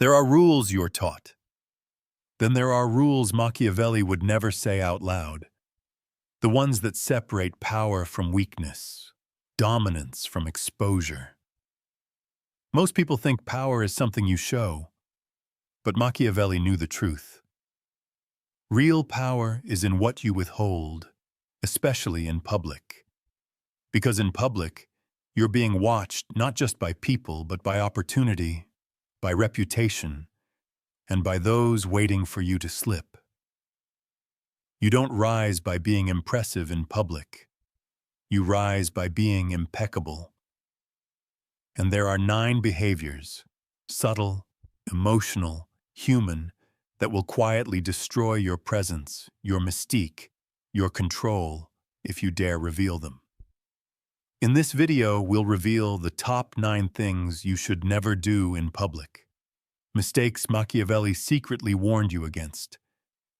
There are rules you're taught. Then there are rules Machiavelli would never say out loud. The ones that separate power from weakness, dominance from exposure. Most people think power is something you show, but Machiavelli knew the truth. Real power is in what you withhold, especially in public. Because in public, you're being watched not just by people, but by opportunity, by reputation, and by those waiting for you to slip. You don't rise by being impressive in public. You rise by being impeccable. And there are 9 behaviors, subtle, emotional, human, that will quietly destroy your presence, your mystique, your control, if you dare reveal them. In this video, we'll reveal the top 9 things you should never do in public. Mistakes Machiavelli secretly warned you against,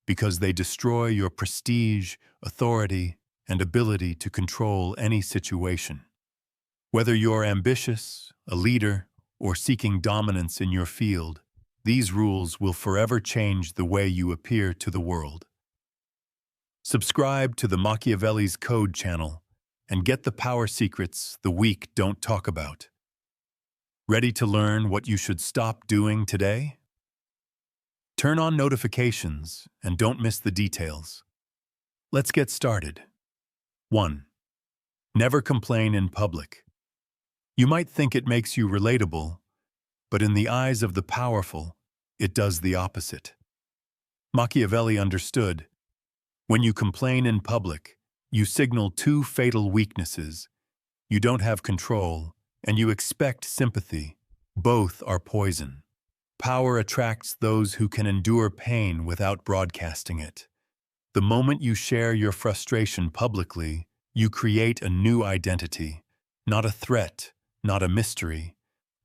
because they destroy your prestige, authority, and ability to control any situation. Whether you're ambitious, a leader, or seeking dominance in your field, these rules will forever change the way you appear to the world. Subscribe to the Machiavelli's Code channel and get the power secrets the weak don't talk about. Ready to learn what you should stop doing today? Turn on notifications and don't miss the details. Let's get started. 1. Never complain in public. You might think it makes you relatable, but in the eyes of the powerful, it does the opposite. Machiavelli understood. When you complain in public, you signal 2 fatal weaknesses. You don't have control, and you expect sympathy. Both are poison. Power attracts those who can endure pain without broadcasting it. The moment you share your frustration publicly, you create a new identity, not a threat, not a mystery,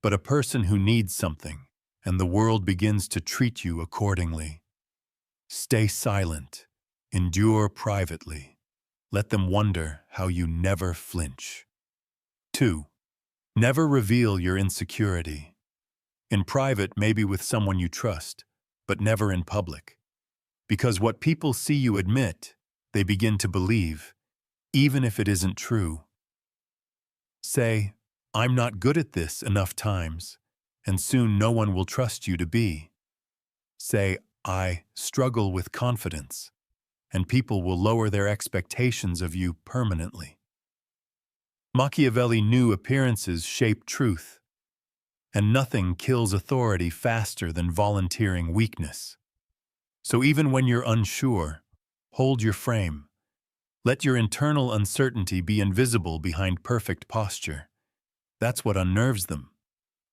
but a person who needs something, and the world begins to treat you accordingly. Stay silent. Endure privately. Let them wonder how you never flinch. 2. Never reveal your insecurity. In private, maybe with someone you trust, but never in public. Because what people see you admit, they begin to believe, even if it isn't true. Say, "I'm not good at this" enough times, and soon no one will trust you to be. Say, "I struggle with confidence," and people will lower their expectations of you permanently. Machiavelli knew appearances shape truth, and nothing kills authority faster than volunteering weakness. So even when you're unsure, hold your frame. Let your internal uncertainty be invisible behind perfect posture. That's what unnerves them.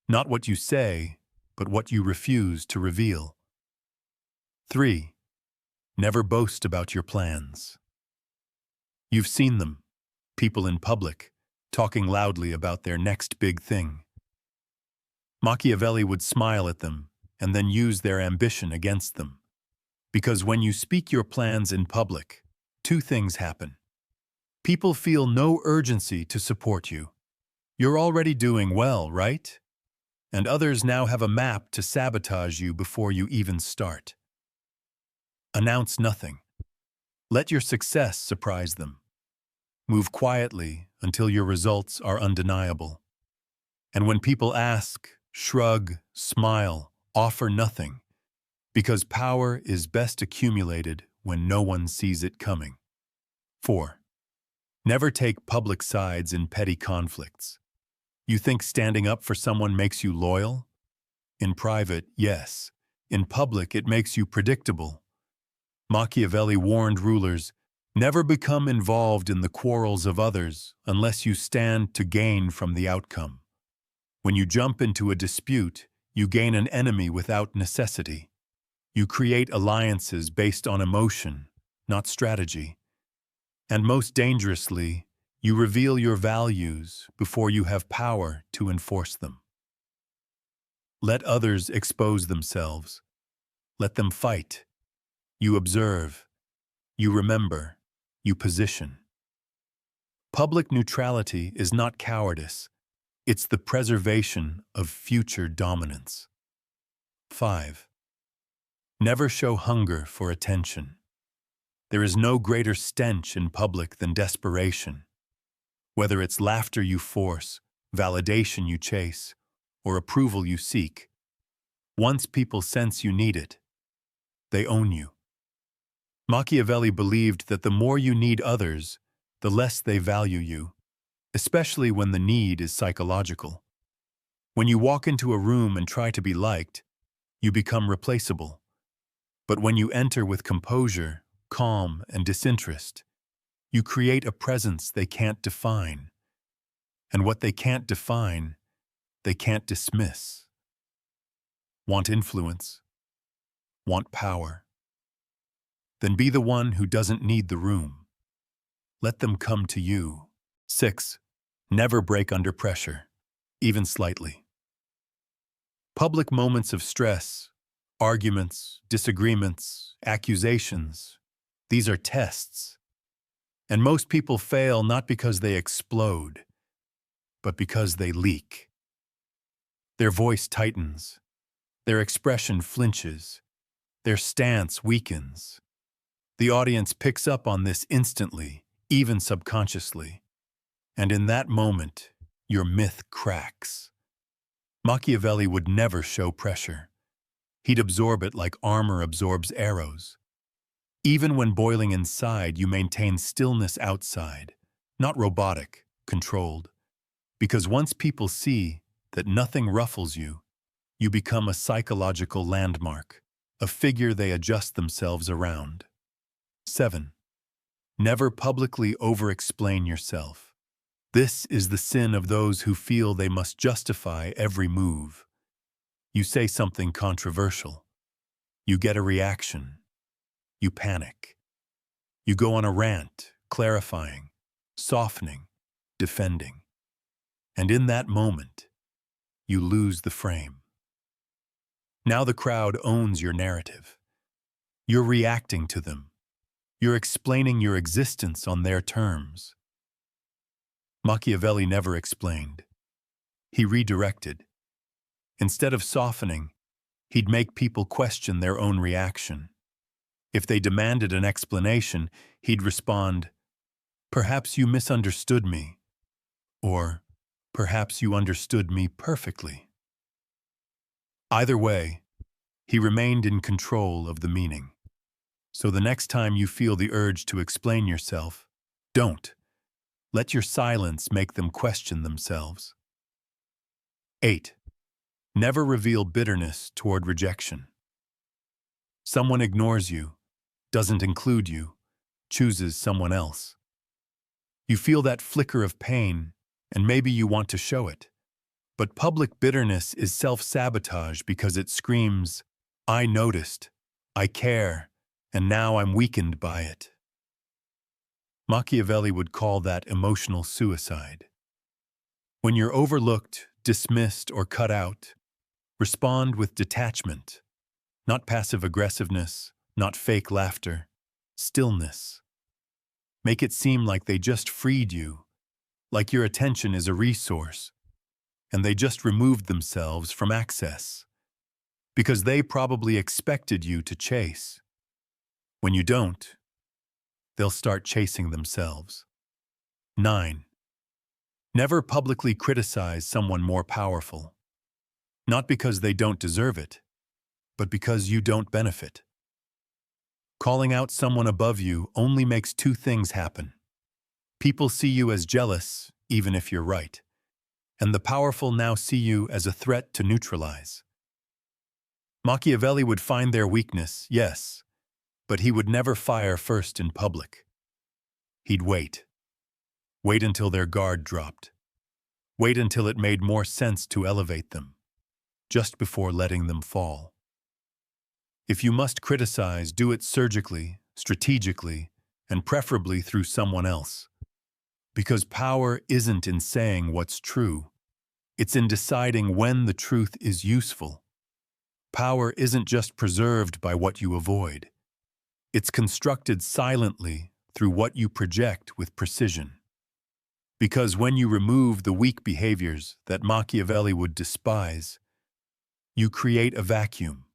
Not what you say, but what you refuse to reveal. 3. Never boast about your plans. You've seen them, people in public, talking loudly about their next big thing. Machiavelli would smile at them and then use their ambition against them. Because when you speak your plans in public, 2 things happen. People feel no urgency to support you. You're already doing well, right? And others now have a map to sabotage you before you even start. Announce nothing. Let your success surprise them. Move quietly until your results are undeniable. And when people ask, shrug, smile, offer nothing, because power is best accumulated when no one sees it coming. 4. Never take public sides in petty conflicts. You think standing up for someone makes you loyal? In private, yes. In public, it makes you predictable. Machiavelli warned rulers, never become involved in the quarrels of others unless you stand to gain from the outcome. When you jump into a dispute, you gain an enemy without necessity. You create alliances based on emotion, not strategy. And most dangerously, you reveal your values before you have power to enforce them. Let others expose themselves. Let them fight. You observe. You remember. You position. Public neutrality is not cowardice. It's the preservation of future dominance. 5. Never show hunger for attention. There is no greater stench in public than desperation. Whether it's laughter you force, validation you chase, or approval you seek, once people sense you need it, they own you. Machiavelli believed that the more you need others, the less they value you, especially when the need is psychological. When you walk into a room and try to be liked, you become replaceable. But when you enter with composure, calm, and disinterest, you create a presence they can't define. And what they can't define, they can't dismiss. Want influence? Want power? Then be the one who doesn't need the room. Let them come to you. 6. Never break under pressure, even slightly. Public moments of stress, arguments, disagreements, accusations, these are tests. And most people fail not because they explode, but because they leak. Their voice tightens, their expression flinches, their stance weakens. The audience picks up on this instantly, even subconsciously. And in that moment, your myth cracks. Machiavelli would never show pressure. He'd absorb it like armor absorbs arrows. Even when boiling inside, you maintain stillness outside, not robotic, controlled. Because once people see that nothing ruffles you, you become a psychological landmark, a figure they adjust themselves around. 7. Never publicly over-explain yourself. This is the sin of those who feel they must justify every move. You say something controversial. You get a reaction. You panic. You go on a rant, clarifying, softening, defending. And in that moment, you lose the frame. Now the crowd owns your narrative. You're reacting to them. You're explaining your existence on their terms. Machiavelli never explained. He redirected. Instead of softening, he'd make people question their own reaction. If they demanded an explanation, he'd respond, "Perhaps you misunderstood me," or "Perhaps you understood me perfectly." Either way, he remained in control of the meaning. So the next time you feel the urge to explain yourself, don't. Let your silence make them question themselves. 8. Never reveal bitterness toward rejection. Someone ignores you, doesn't include you, chooses someone else. You feel that flicker of pain, and maybe you want to show it. But public bitterness is self-sabotage because it screams, "I noticed, I care, and now I'm weakened by it." Machiavelli would call that emotional suicide. When you're overlooked, dismissed, or cut out, respond with detachment, not passive aggressiveness, not fake laughter, stillness. Make it seem like they just freed you, like your attention is a resource, and they just removed themselves from access, because they probably expected you to chase. When you don't, they'll start chasing themselves. 9. Never publicly criticize someone more powerful. Not because they don't deserve it, but because you don't benefit. Calling out someone above you only makes two things happen. People see you as jealous, even if you're right, and the powerful now see you as a threat to neutralize. Machiavelli would find their weakness, yes, but he would never fire first in public. He'd wait. Wait until their guard dropped. Wait until it made more sense to elevate them, just before letting them fall. If you must criticize, do it surgically, strategically, and preferably through someone else. Because power isn't in saying what's true. It's in deciding when the truth is useful. Power isn't just preserved by what you avoid. It's constructed silently through what you project with precision. Because when you remove the weak behaviors that Machiavelli would despise, you create a vacuum.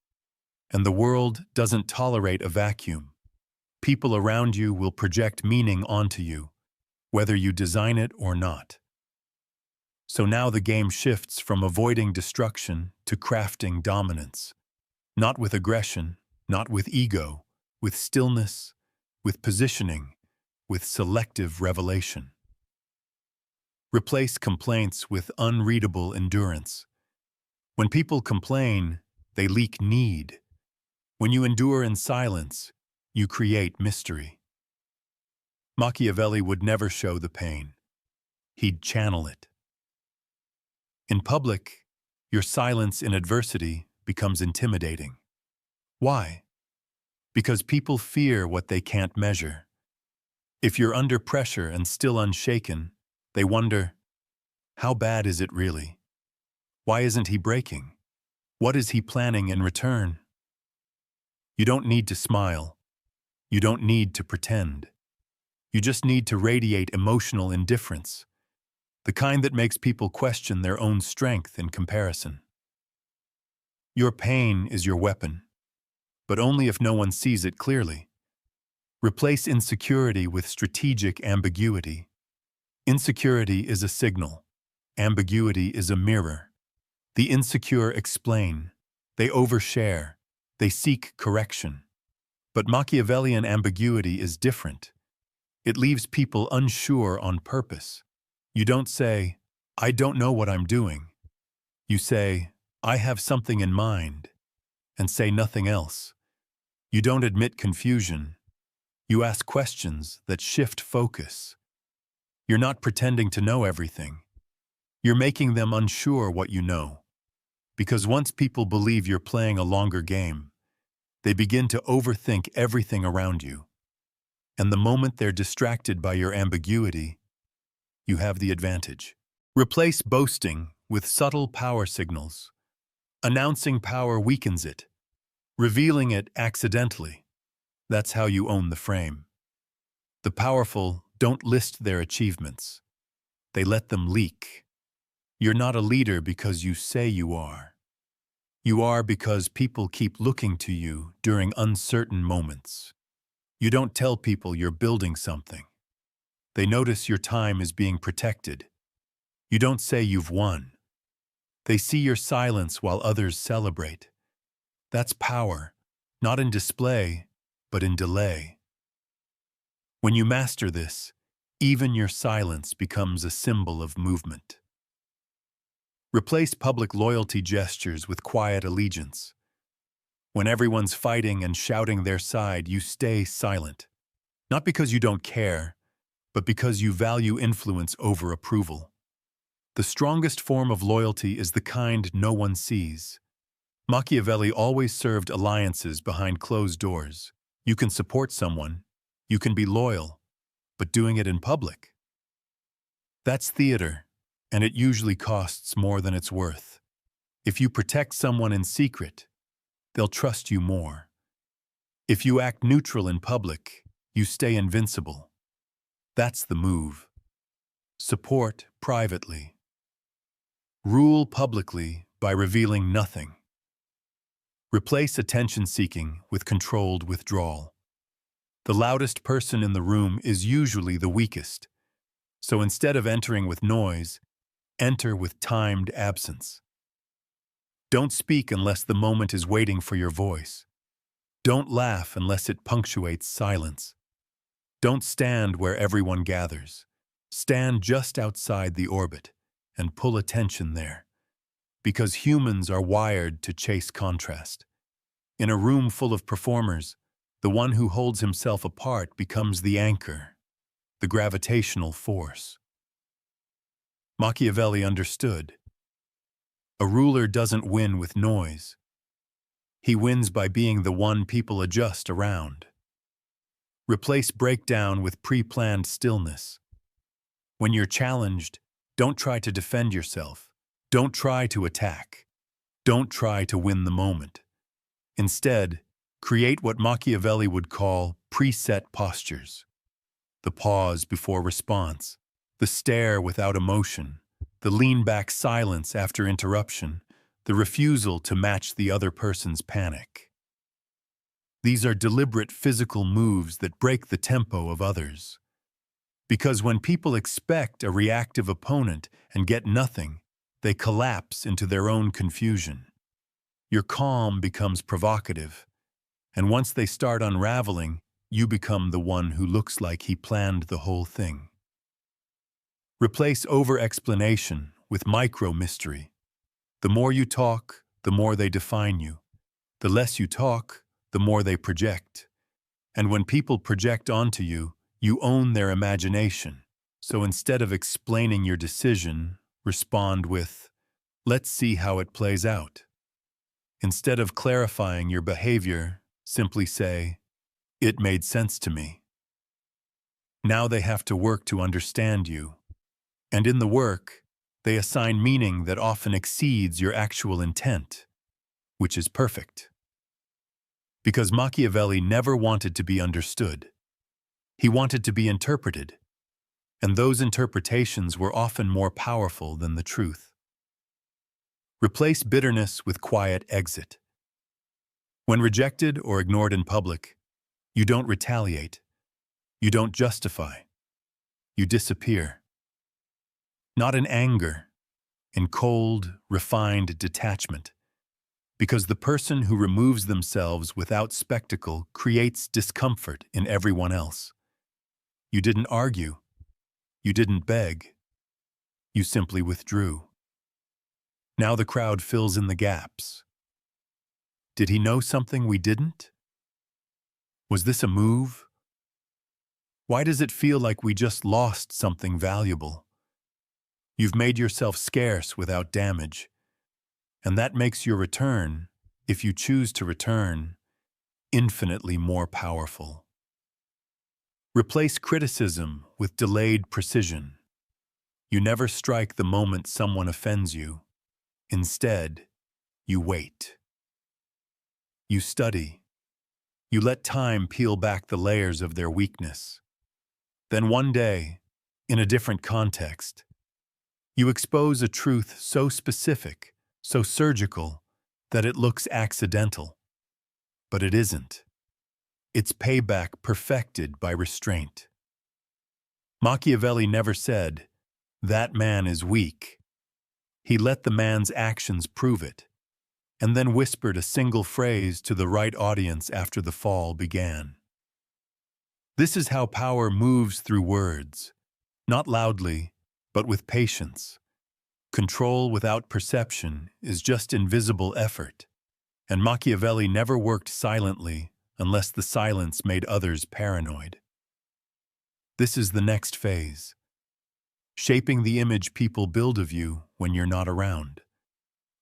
And the world doesn't tolerate a vacuum. People around you will project meaning onto you, whether you design it or not. So now the game shifts from avoiding destruction to crafting dominance. Not with aggression, not with ego, with stillness, with positioning, with selective revelation. Replace complaints with unreadable endurance. When people complain, they leak need. When you endure in silence, you create mystery. Machiavelli would never show the pain. He'd channel it. In public, your silence in adversity becomes intimidating. Why? Because people fear what they can't measure. If you're under pressure and still unshaken, they wonder, how bad is it really? Why isn't he breaking? What is he planning in return? You don't need to smile. You don't need to pretend. You just need to radiate emotional indifference, the kind that makes people question their own strength in comparison. Your pain is your weapon, but only if no one sees it clearly. Replace insecurity with strategic ambiguity. Insecurity is a signal. Ambiguity is a mirror. The insecure explain. They overshare. They seek correction. But Machiavellian ambiguity is different. It leaves people unsure on purpose. You don't say, I don't know what I'm doing. You say, I have something in mind, and say nothing else. You don't admit confusion. You ask questions that shift focus. You're not pretending to know everything. You're making them unsure what you know. Because once people believe you're playing a longer game, they begin to overthink everything around you. And the moment they're distracted by your ambiguity, you have the advantage. Replace boasting with subtle power signals. Announcing power weakens it. Revealing it accidentally. That's how you own the frame. The powerful don't list their achievements. They let them leak. You're not a leader because you say you are. You are because people keep looking to you during uncertain moments. You don't tell people you're building something. They notice your time is being protected. You don't say you've won. They see your silence while others celebrate. That's power, not in display, but in delay. When you master this, even your silence becomes a symbol of movement. Replace public loyalty gestures with quiet allegiance. When everyone's fighting and shouting their side, you stay silent. Not because you don't care, but because you value influence over approval. The strongest form of loyalty is the kind no one sees. Machiavelli always served alliances behind closed doors. You can support someone, you can be loyal, but doing it in public? That's theater, and it usually costs more than it's worth. If you protect someone in secret, they'll trust you more. If you act neutral in public, you stay invincible. That's the move. Support privately. Rule publicly by revealing nothing. Replace attention-seeking with controlled withdrawal. The loudest person in the room is usually the weakest. So instead of entering with noise, enter with timed absence. Don't speak unless the moment is waiting for your voice. Don't laugh unless it punctuates silence. Don't stand where everyone gathers. Stand just outside the orbit and pull attention there. Because humans are wired to chase contrast. In a room full of performers, the one who holds himself apart becomes the anchor, the gravitational force. Machiavelli understood. A ruler doesn't win with noise. He wins by being the one people adjust around. Replace breakdown with pre-planned stillness. When you're challenged, don't try to defend yourself. Don't try to attack. Don't try to win the moment. Instead, create what Machiavelli would call preset postures. The pause before response, the stare without emotion, the lean-back silence after interruption, the refusal to match the other person's panic. These are deliberate physical moves that break the tempo of others. Because when people expect a reactive opponent and get nothing, they collapse into their own confusion. Your calm becomes provocative, and once they start unraveling, you become the one who looks like he planned the whole thing. Replace over-explanation with micro-mystery. The more you talk, the more they define you. The less you talk, the more they project. And when people project onto you, you own their imagination. So instead of explaining your decision, respond with, "Let's see how it plays out." Instead of clarifying your behavior, simply say, "It made sense to me." Now they have to work to understand you. And in the work, they assign meaning that often exceeds your actual intent, which is perfect. Because Machiavelli never wanted to be understood. He wanted to be interpreted, and those interpretations were often more powerful than the truth. Replace bitterness with quiet exit. When rejected or ignored in public, you don't retaliate. You don't justify. You disappear. Not in anger, in cold, refined detachment. Because the person who removes themselves without spectacle creates discomfort in everyone else. You didn't argue. You didn't beg. You simply withdrew. Now the crowd fills in the gaps. Did he know something we didn't? Was this a move? Why does it feel like we just lost something valuable? You've made yourself scarce without damage, and that makes your return, if you choose to return, infinitely more powerful. Replace criticism with delayed precision. You never strike the moment someone offends you. Instead, you wait. You study. You let time peel back the layers of their weakness. Then one day, in a different context, you expose a truth so specific, so surgical, that it looks accidental. But it isn't. It's payback perfected by restraint. Machiavelli never said, "That man is weak." He let the man's actions prove it, and then whispered a single phrase to the right audience after the fall began. This is how power moves through words, not loudly, but with patience. Control without perception is just invisible effort, and Machiavelli never worked silently unless the silence made others paranoid. This is the next phase, shaping the image people build of you when you're not around.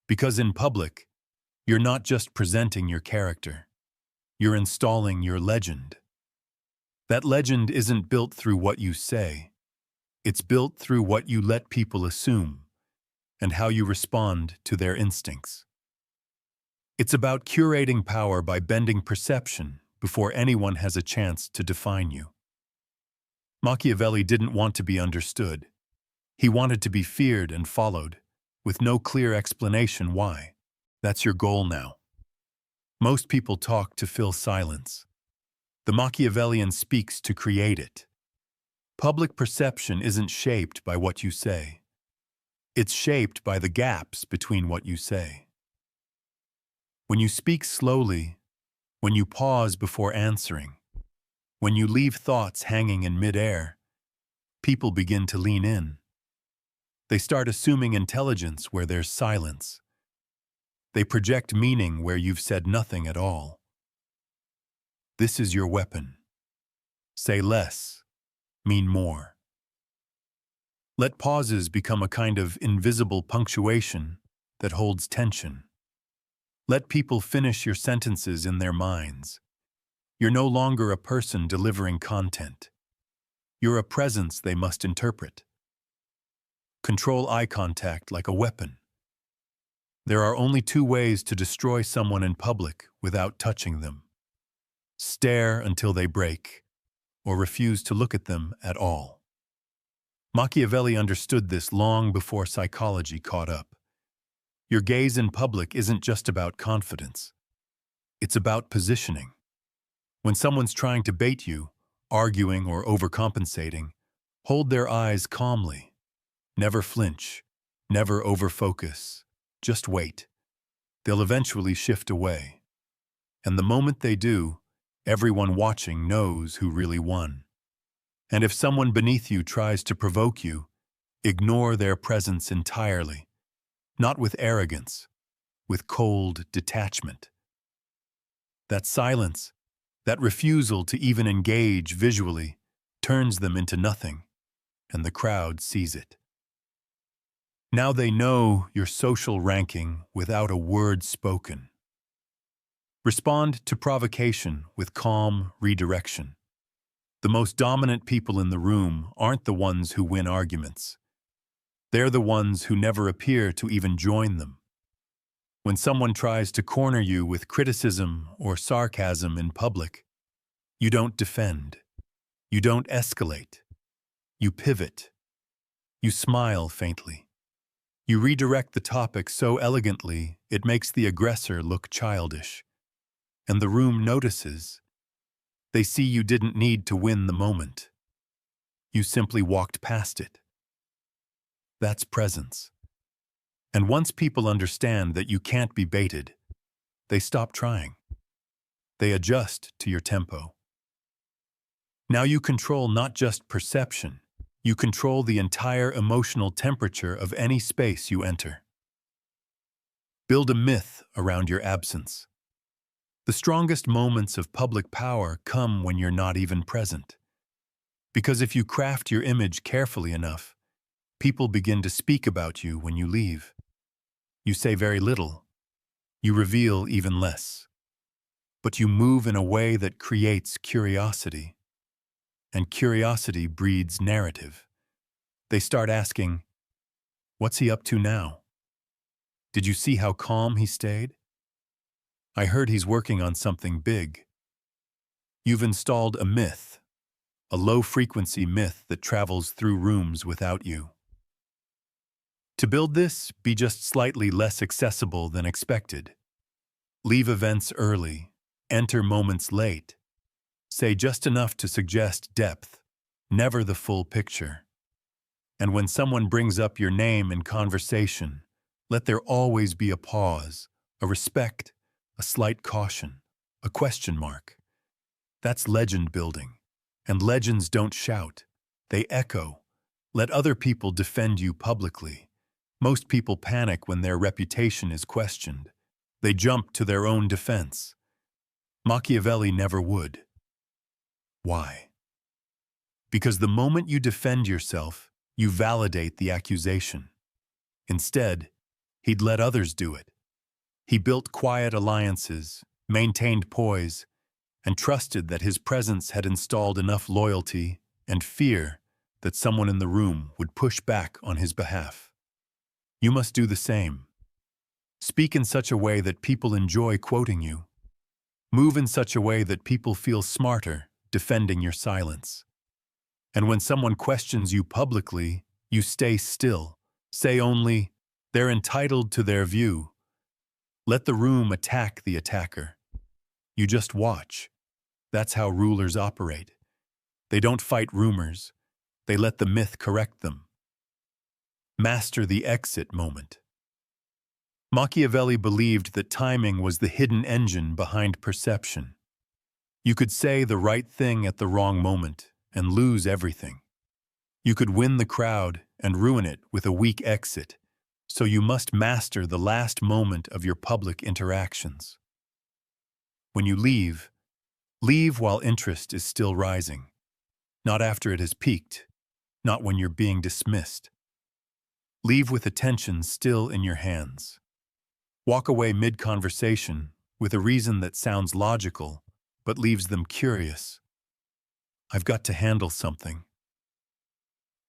Because in public, you're not just presenting your character, you're installing your legend. That legend isn't built through what you say, it's built through what you let people assume and how you respond to their instincts. It's about curating power by bending perception before anyone has a chance to define you. Machiavelli didn't want to be understood. He wanted to be feared and followed, with no clear explanation why. That's your goal now. Most people talk to fill silence. The Machiavellian speaks to create it. Public perception isn't shaped by what you say. It's shaped by the gaps between what you say. When you speak slowly, when you pause before answering, when you leave thoughts hanging in midair, people begin to lean in. They start assuming intelligence where there's silence. They project meaning where you've said nothing at all. This is your weapon. Say less, mean more. Let pauses become a kind of invisible punctuation that holds tension. Let people finish your sentences in their minds. You're no longer a person delivering content. You're a presence they must interpret. Control eye contact like a weapon. There are only two ways to destroy someone in public without touching them. Stare until they break, or refuse to look at them at all. Machiavelli understood this long before psychology caught up. Your gaze in public isn't just about confidence. It's about positioning. When someone's trying to bait you, arguing or overcompensating, hold their eyes calmly. Never flinch. Never overfocus. Just wait. They'll eventually shift away. And the moment they do, everyone watching knows who really won. And if someone beneath you tries to provoke you, ignore their presence entirely. Not with arrogance, with cold detachment. That silence, that refusal to even engage visually, turns them into nothing, and the crowd sees it. Now they know your social ranking without a word spoken. Respond to provocation with calm redirection. The most dominant people in the room aren't the ones who win arguments. They're the ones who never appear to even join them. When someone tries to corner you with criticism or sarcasm in public, you don't defend. You don't escalate. You pivot. You smile faintly. You redirect the topic so elegantly it makes the aggressor look childish. And the room notices. They see you didn't need to win the moment. You simply walked past it. That's presence. And once people understand that you can't be baited, they stop trying. They adjust to your tempo. Now you control not just perception, you control the entire emotional temperature of any space you enter. Build a myth around your absence. The strongest moments of public power come when you're not even present. Because if you craft your image carefully enough, people begin to speak about you when you leave. You say very little. You reveal even less. But you move in a way that creates curiosity. And curiosity breeds narrative. They start asking, "What's he up to now? Did you see how calm he stayed? I heard he's working on something big." You've installed a myth, a low-frequency myth that travels through rooms without you. To build this, be just slightly less accessible than expected. Leave events early, enter moments late. Say just enough to suggest depth, never the full picture. And when someone brings up your name in conversation, let there always be a pause, a respect, a slight caution, a question mark. That's legend building. And legends don't shout. They echo. Let other people defend you publicly. Most people panic when their reputation is questioned. They jump to their own defense. Machiavelli never would. Why? Because the moment you defend yourself, you validate the accusation. Instead, he'd let others do it. He built quiet alliances, maintained poise, and trusted that his presence had installed enough loyalty and fear that someone in the room would push back on his behalf. You must do the same. Speak in such a way that people enjoy quoting you. Move in such a way that people feel smarter defending your silence. And when someone questions you publicly, you stay still. Say only, "They're entitled to their view." Let the room attack the attacker. You just watch. That's how rulers operate. They don't fight rumors. They let the myth correct them. Master the exit moment. Machiavelli believed that timing was the hidden engine behind perception. You could say the right thing at the wrong moment and lose everything. You could win the crowd and ruin it with a weak exit, so you must master the last moment of your public interactions. When you leave while interest is still rising, not after it has peaked, not when you're being dismissed. Leave with attention still in your hands. Walk away mid-conversation with a reason that sounds logical but leaves them curious. "I've got to handle something.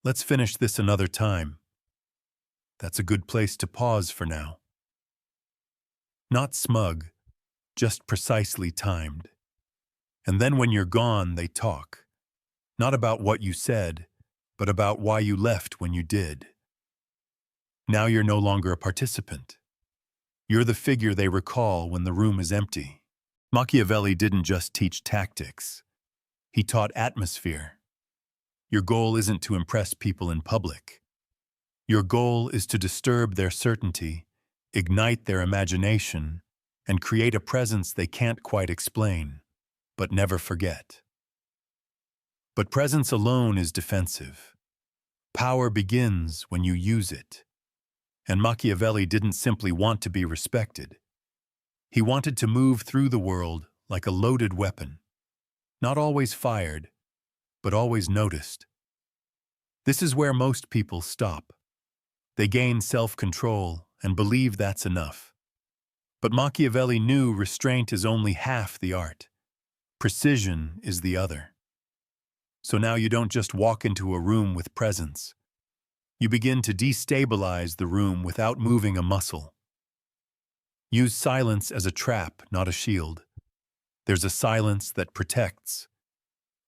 Let's finish this another time." That's a good place to pause for now. Not smug, just precisely timed. And then when you're gone, they talk. Not about what you said, but about why you left when you did. Now you're no longer a participant. You're the figure they recall when the room is empty. Machiavelli didn't just teach tactics. He taught atmosphere. Your goal isn't to impress people in public. Your goal is to disturb their certainty, ignite their imagination, and create a presence they can't quite explain, but never forget. But presence alone is defensive. Power begins when you use it. And Machiavelli didn't simply want to be respected. He wanted to move through the world like a loaded weapon, not always fired, but always noticed. This is where most people stop. They gain self-control and believe that's enough. But Machiavelli knew restraint is only half the art. Precision is the other. So now you don't just walk into a room with presence. You begin to destabilize the room without moving a muscle. Use silence as a trap, not a shield. There's a silence that protects,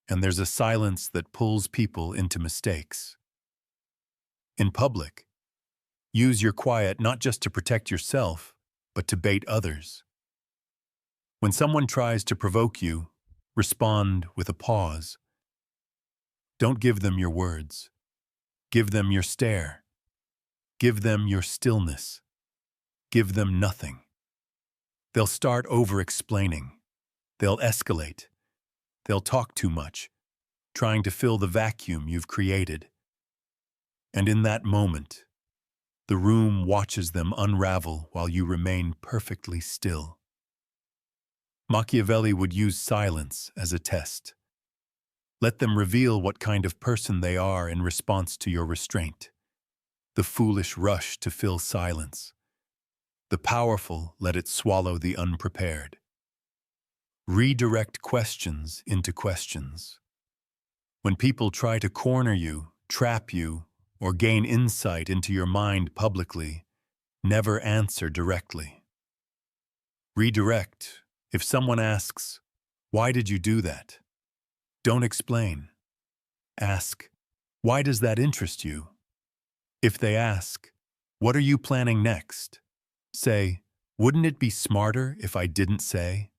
and there's a silence that pulls people into mistakes. In public, use your quiet not just to protect yourself, but to bait others. When someone tries to provoke you, respond with a pause. Don't give them your words. Give them your stare. Give them your stillness. Give them nothing. They'll start over-explaining. They'll escalate. They'll talk too much, trying to fill the vacuum you've created. And in that moment, the room watches them unravel while you remain perfectly still. Machiavelli would use silence as a test. Let them reveal what kind of person they are in response to your restraint. The foolish rush to fill silence. The powerful let it swallow the unprepared. Redirect questions into questions. When people try to corner you, trap you, or gain insight into your mind publicly, never answer directly. Redirect. If someone asks, "Why did you do that?" Don't explain. Ask, "Why does that interest you?" If they ask, "What are you planning next?" say, "Wouldn't it be smarter if I didn't say?"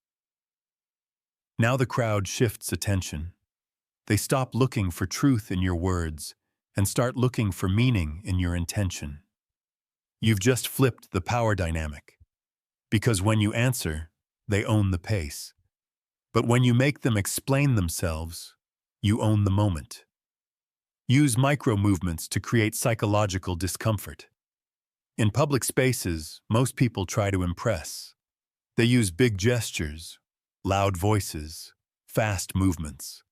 Now the crowd shifts attention. They stop looking for truth in your words and start looking for meaning in your intention. You've just flipped the power dynamic. Because when you answer, they own the pace. But when you make them explain themselves, you own the moment. Use micro-movements to create psychological discomfort. In public spaces, most people try to impress. They use big gestures, loud voices, fast movements.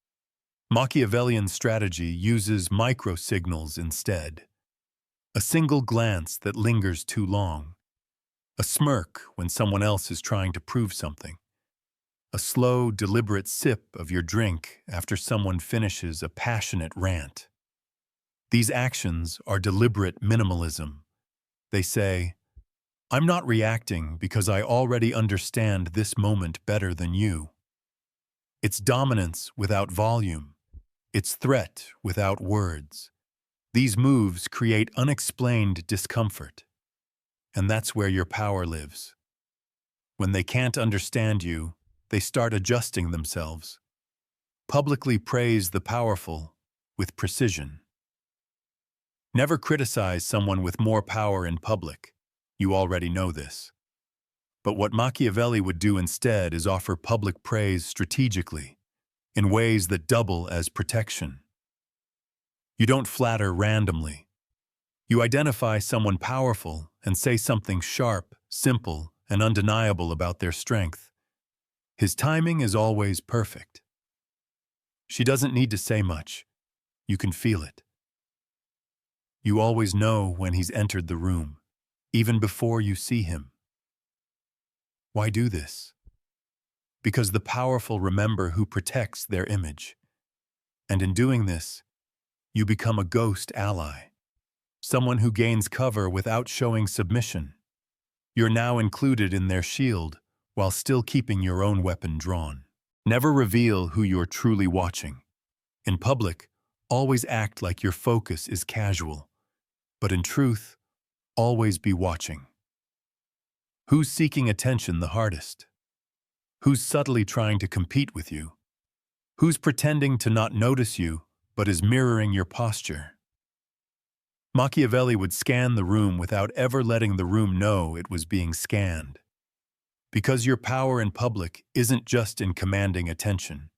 Machiavellian strategy uses micro-signals instead. A single glance that lingers too long. A smirk when someone else is trying to prove something. A slow, deliberate sip of your drink after someone finishes a passionate rant. These actions are deliberate minimalism. They say, "I'm not reacting because I already understand this moment better than you." It's dominance without volume. It's threat without words. These moves create unexplained discomfort. And that's where your power lives. When they can't understand you, they start adjusting themselves. Publicly praise the powerful with precision. Never criticize someone with more power in public. You already know this. But what Machiavelli would do instead is offer public praise strategically, in ways that double as protection. You don't flatter randomly. You identify someone powerful and say something sharp, simple, and undeniable about their strength. His timing is always perfect. She doesn't need to say much. You can feel it. You always know when he's entered the room, even before you see him. Why do this? Because the powerful remember who protects their image. And in doing this, you become a ghost ally, someone who gains cover without showing submission. You're now included in their shield while still keeping your own weapon drawn. Never reveal who you're truly watching. In public, always act like your focus is casual, but in truth, always be watching. Who's seeking attention the hardest? Who's subtly trying to compete with you? Who's pretending to not notice you, but is mirroring your posture? Machiavelli would scan the room without ever letting the room know it was being scanned. Because your power in public isn't just in commanding attention.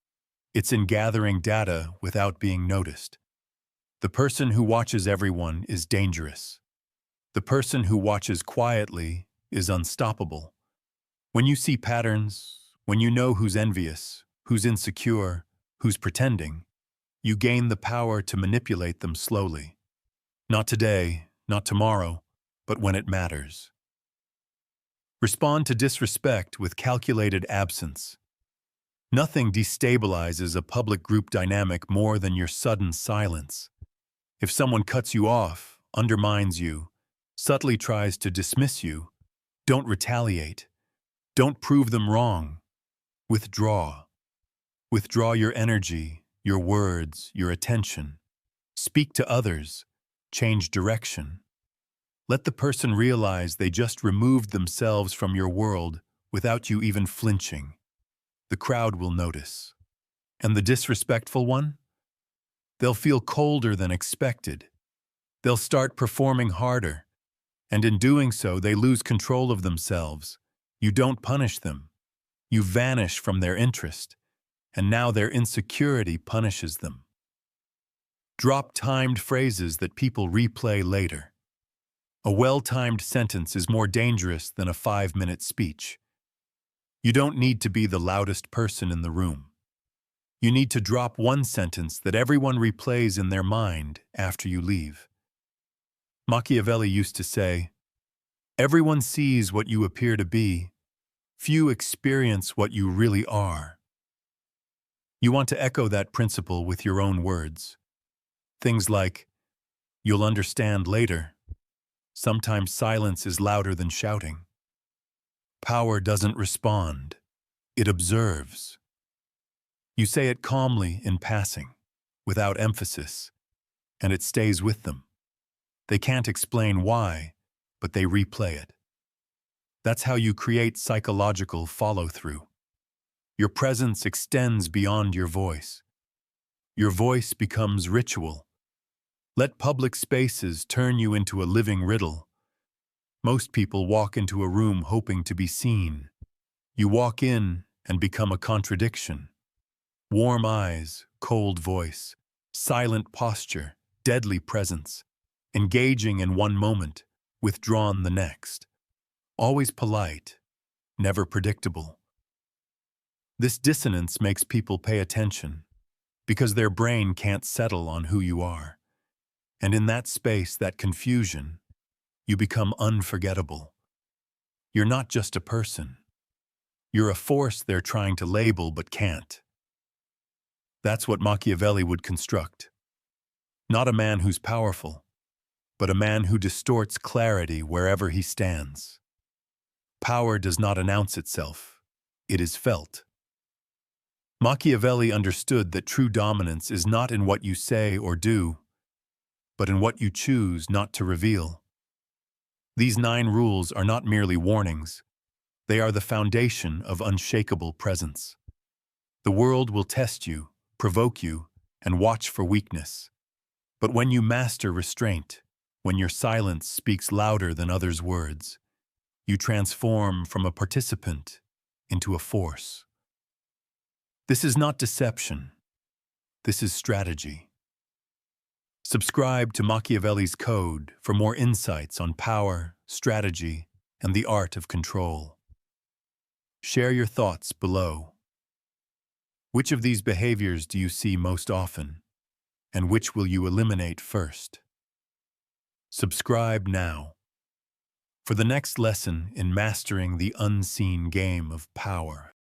It's in gathering data without being noticed. The person who watches everyone is dangerous. The person who watches quietly is unstoppable. When you see patterns, when you know who's envious, who's insecure, who's pretending, you gain the power to manipulate them slowly. Not today, not tomorrow, but when it matters. Respond to disrespect with calculated absence. Nothing destabilizes a public group dynamic more than your sudden silence. If someone cuts you off, undermines you, subtly tries to dismiss you, don't retaliate. Don't prove them wrong. Withdraw. Withdraw your energy, your words, your attention. Speak to others. Change direction. Let the person realize they just removed themselves from your world without you even flinching. The crowd will notice. And the disrespectful one? They'll feel colder than expected. They'll start performing harder. And in doing so, they lose control of themselves. You don't punish them. You vanish from their interest. And now their insecurity punishes them. Drop timed phrases that people replay later. A well-timed sentence is more dangerous than a 5-minute speech. You don't need to be the loudest person in the room. You need to drop one sentence that everyone replays in their mind after you leave. Machiavelli used to say, "Everyone sees what you appear to be. Few experience what you really are." You want to echo that principle with your own words. Things like, "You'll understand later." Sometimes silence is louder than shouting. Power doesn't respond. It observes. You say it calmly in passing, without emphasis, and it stays with them. They can't explain why, but they replay it. That's how you create psychological follow-through. Your presence extends beyond your voice. Your voice becomes ritual. Let public spaces turn you into a living riddle. Most people walk into a room hoping to be seen. You walk in and become a contradiction. Warm eyes, cold voice, silent posture, deadly presence, engaging in one moment, withdrawn the next. Always polite, never predictable. This dissonance makes people pay attention, because their brain can't settle on who you are. And in that space, that confusion, you become unforgettable. You're not just a person. You're a force they're trying to label but can't. That's what Machiavelli would construct. Not a man who's powerful, but a man who distorts clarity wherever he stands. Power does not announce itself. It is felt. Machiavelli understood that true dominance is not in what you say or do, but in what you choose not to reveal. These 9 rules are not merely warnings. They are the foundation of unshakable presence. The world will test you, provoke you, and watch for weakness. But when you master restraint, when your silence speaks louder than others' words, you transform from a participant into a force. This is not deception. This is strategy. Subscribe to Machiavelli's Code for more insights on power, strategy, and the art of control. Share your thoughts below. Which of these behaviors do you see most often, and which will you eliminate first? Subscribe now for the next lesson in mastering the unseen game of power.